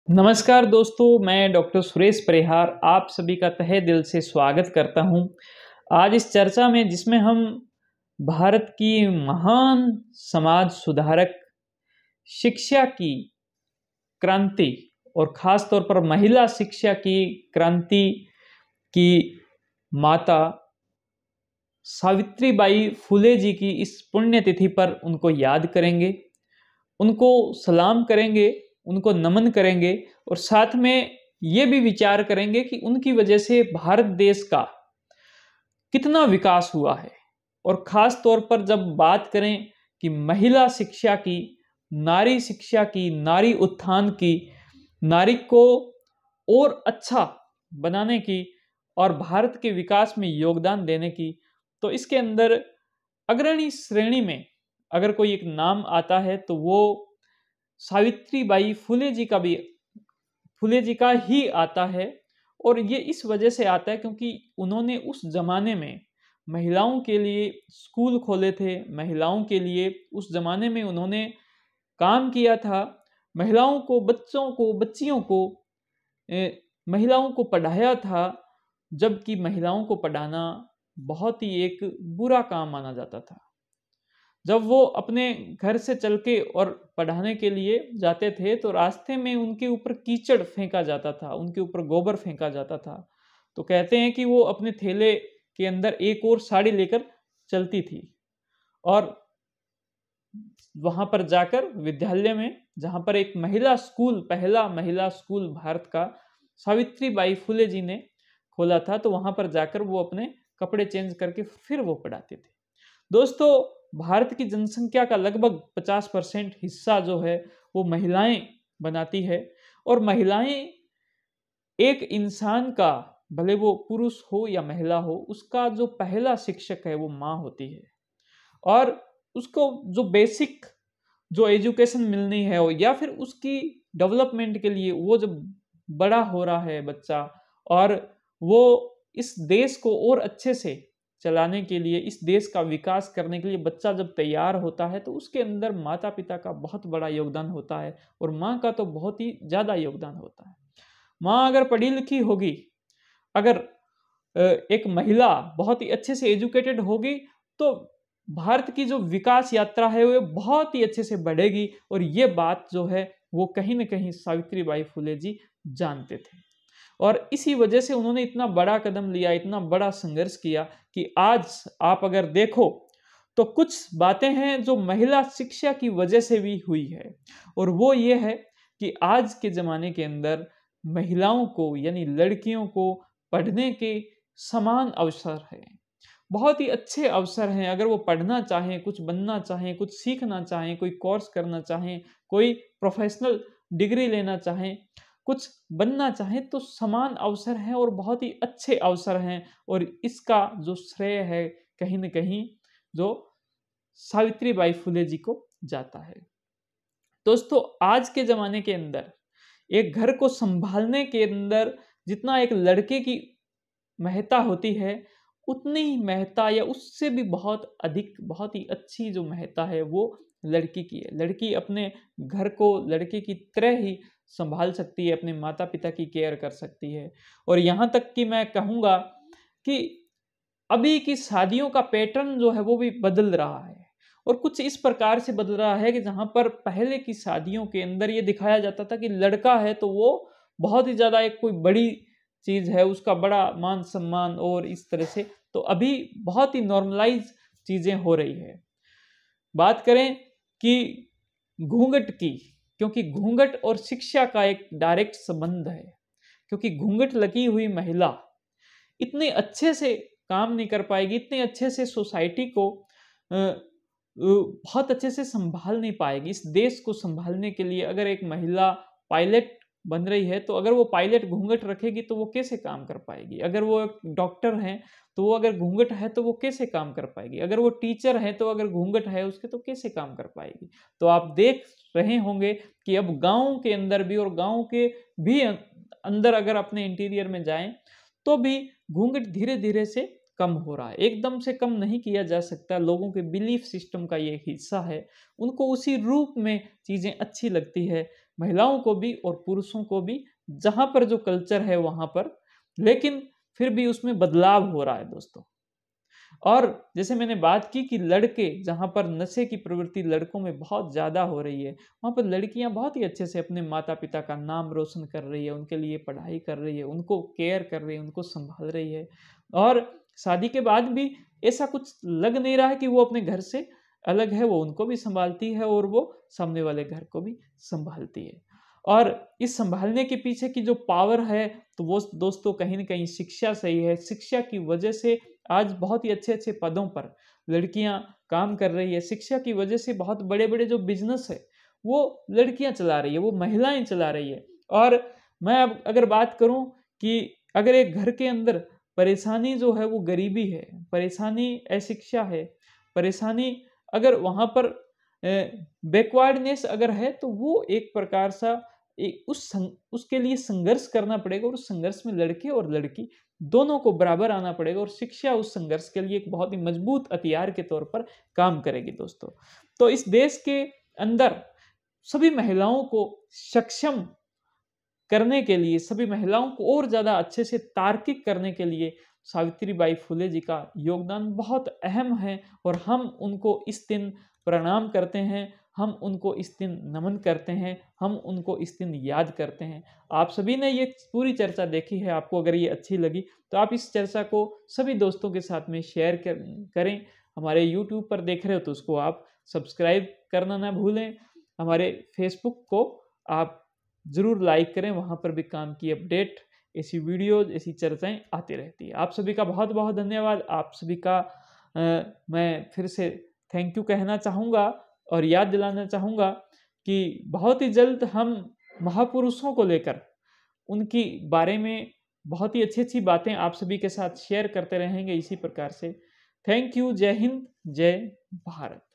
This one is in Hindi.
नमस्कार दोस्तों, मैं डॉक्टर सुरेश परिहार आप सभी का तहे दिल से स्वागत करता हूं। आज इस चर्चा में जिसमें हम भारत की महान समाज सुधारक शिक्षा की क्रांति और ख़ास तौर पर महिला शिक्षा की क्रांति की माता सावित्रीबाई फुले जी की इस पुण्यतिथि पर उनको याद करेंगे, उनको सलाम करेंगे, उनको नमन करेंगे और साथ में ये भी विचार करेंगे कि उनकी वजह से भारत देश का कितना विकास हुआ है। और ख़ास तौर पर जब बात करें कि महिला शिक्षा की, नारी शिक्षा की, नारी उत्थान की, नारी को और अच्छा बनाने की और भारत के विकास में योगदान देने की, तो इसके अंदर अग्रणी श्रेणी में अगर कोई एक नाम आता है तो वो सावित्रीबाई फुले जी का ही आता है। और ये इस वजह से आता है क्योंकि उन्होंने उस जमाने में महिलाओं के लिए स्कूल खोले थे, महिलाओं के लिए उस जमाने में उन्होंने काम किया था, महिलाओं को, बच्चों को, बच्चियों को, महिलाओं को पढ़ाया था, जबकि महिलाओं को पढ़ाना बहुत ही एक बुरा काम माना जाता था। जब वो अपने घर से चल के और पढ़ाने के लिए जाते थे तो रास्ते में उनके ऊपर कीचड़ फेंका जाता था, उनके ऊपर गोबर फेंका जाता था। तो कहते हैं कि वो अपने थैले के अंदर एक और साड़ी लेकर चलती थी और वहां पर जाकर विद्यालय में, जहां पर एक महिला स्कूल, पहला महिला स्कूल भारत का सावित्रीबाई फुले जी ने खोला था, तो वहां पर जाकर वो अपने कपड़े चेंज करके फिर वो पढ़ाते थे। दोस्तों, भारत की जनसंख्या का लगभग 50% हिस्सा जो है वो महिलाएं बनाती है। और महिलाएं एक इंसान का, भले वो पुरुष हो या महिला हो, उसका जो पहला शिक्षक है वो माँ होती है। और उसको जो बेसिक जो एजुकेशन मिलनी है या फिर उसकी डेवलपमेंट के लिए, वो जब बड़ा हो रहा है बच्चा और वो इस देश को और अच्छे से चलाने के लिए, इस देश का विकास करने के लिए बच्चा जब तैयार होता है तो उसके अंदर माता पिता का बहुत बड़ा योगदान होता है और माँ का तो बहुत ही ज़्यादा योगदान होता है। माँ अगर पढ़ी लिखी होगी, अगर एक महिला बहुत ही अच्छे से एजुकेटेड होगी तो भारत की जो विकास यात्रा है वो बहुत ही अच्छे से बढ़ेगी। और ये बात जो है वो कहीं ना कहीं सावित्रीबाई फुले जी जानते थे और इसी वजह से उन्होंने इतना बड़ा कदम लिया, इतना बड़ा संघर्ष किया कि आज आप अगर देखो तो कुछ बातें हैं जो महिला शिक्षा की वजह से भी हुई है। और वो ये है कि आज के ज़माने के अंदर महिलाओं को, यानी लड़कियों को, पढ़ने के समान अवसर है, बहुत ही अच्छे अवसर हैं। अगर वो पढ़ना चाहें, कुछ बनना चाहें, कुछ सीखना चाहें, कोई कोर्स करना चाहें, कोई प्रोफेशनल डिग्री लेना चाहें, कुछ बनना चाहें, तो समान अवसर हैं और बहुत ही अच्छे अवसर हैं। और इसका जो श्रेय है कहीं न कहीं जो सावित्रीबाई फुले जी को जाता है। दोस्तों, आज के ज़माने के अंदर एक घर को संभालने के अंदर जितना एक लड़के की महत्ता होती है, उतनी ही महत्ता या उससे भी बहुत अधिक, बहुत ही अच्छी जो महत्ता है वो लड़की की है। लड़की अपने घर को लड़के की तरह ही संभाल सकती है, अपने माता पिता की केयर कर सकती है। और यहाँ तक कि मैं कहूँगा कि अभी की शादियों का पैटर्न जो है वो भी बदल रहा है और कुछ इस प्रकार से बदल रहा है कि जहाँ पर पहले की शादियों के अंदर ये दिखाया जाता था कि लड़का है तो वो बहुत ही ज़्यादा एक कोई बड़ी चीज़ है, उसका बड़ा मान सम्मान और इस तरह से। तो अभी बहुत ही नॉर्मलाइज चीज़ें हो रही है। बात करें कि घूंघट की, क्योंकि घूंघट और शिक्षा का एक डायरेक्ट संबंध है। क्योंकि घूंघट लगी हुई महिला इतने अच्छे से काम नहीं कर पाएगी, इतने अच्छे से सोसाइटी को बहुत अच्छे से संभाल नहीं पाएगी। इस देश को संभालने के लिए अगर एक महिला पायलट बन रही है तो अगर वो पायलट घूंघट रखेगी तो वो कैसे काम कर पाएगी? अगर वो एक डॉक्टर हैं तो वो अगर घूंघट है तो वो कैसे काम कर पाएगी? अगर वो टीचर है तो अगर घूंघट है उसके तो कैसे काम कर पाएगी? तो आप देख रहे होंगे कि अब गाँव के अंदर भी और गाँव के भी अंदर अगर अपने इंटीरियर में जाएं तो भी घूंघट धीरे धीरे से कम हो रहा है। एकदम से कम नहीं किया जा सकता, लोगों के बिलीफ सिस्टम का ये हिस्सा है। उनको उसी रूप में चीज़ें अच्छी लगती है महिलाओं को भी और पुरुषों को भी, जहां पर जो कल्चर है वहां पर, लेकिन फिर भी उसमें बदलाव हो रहा है दोस्तों। और जैसे मैंने बात की कि लड़के, जहाँ पर नशे की प्रवृत्ति लड़कों में बहुत ज़्यादा हो रही है, वहाँ पर लड़कियाँ बहुत ही अच्छे से अपने माता पिता का नाम रोशन कर रही है, उनके लिए पढ़ाई कर रही है, उनको केयर कर रही है, उनको संभाल रही है। और शादी के बाद भी ऐसा कुछ लग नहीं रहा है कि वो अपने घर से अलग है, वो उनको भी संभालती है और वो सामने वाले घर को भी संभालती है। और इस संभालने के पीछे की जो पावर है, तो वो दोस्तों कहीं न कहीं शिक्षा से ही है। शिक्षा की वजह से आज बहुत ही अच्छे-अच्छे पदों पर लड़कियां काम कर रही है। शिक्षा की वजह से बहुत बड़े-बड़े जो बिजनेस है, वो लड़कियां चला रही है, वो महिलाएं चला रही है। और मैं अब अगर बात करूं कि अगर एक घर के अंदर परेशानी जो है वो गरीबी है, परेशानी अशिक्षा है, परेशानी अगर वहां पर बैकवर्डनेस अगर है, तो वो एक प्रकार सा उसके लिए संघर्ष करना पड़ेगा, और उस संघर्ष में लड़के और लड़की दोनों को बराबर आना पड़ेगा, और शिक्षा उस संघर्ष के लिए एक बहुत ही मजबूत हथियार के तौर पर काम करेगी दोस्तों। तो इस देश के अंदर सभी महिलाओं को सक्षम करने के लिए, सभी महिलाओं को और ज्यादा अच्छे से तार्किक करने के लिए सावित्रीबाई फुले जी का योगदान बहुत अहम है, और हम उनको इस दिन प्रणाम करते हैं, हम उनको इस दिन नमन करते हैं, हम उनको इस दिन याद करते हैं। आप सभी ने ये पूरी चर्चा देखी है, आपको अगर ये अच्छी लगी तो आप इस चर्चा को सभी दोस्तों के साथ में शेयर करें। हमारे यूट्यूब पर देख रहे हो तो उसको आप सब्सक्राइब करना ना भूलें। हमारे फेसबुक को आप ज़रूर लाइक करें, वहाँ पर भी काम की अपडेट, ऐसी वीडियोज़, ऐसी चर्चाएँ आती रहती है। आप सभी का बहुत बहुत धन्यवाद। आप सभी का मैं फिर से थैंक यू कहना चाहूँगा, और याद दिलाना चाहूँगा कि बहुत ही जल्द हम महापुरुषों को लेकर, उनकी बारे में बहुत ही अच्छी-अच्छी बातें आप सभी के साथ शेयर करते रहेंगे इसी प्रकार से। Thank you. जय हिंद, जय भारत।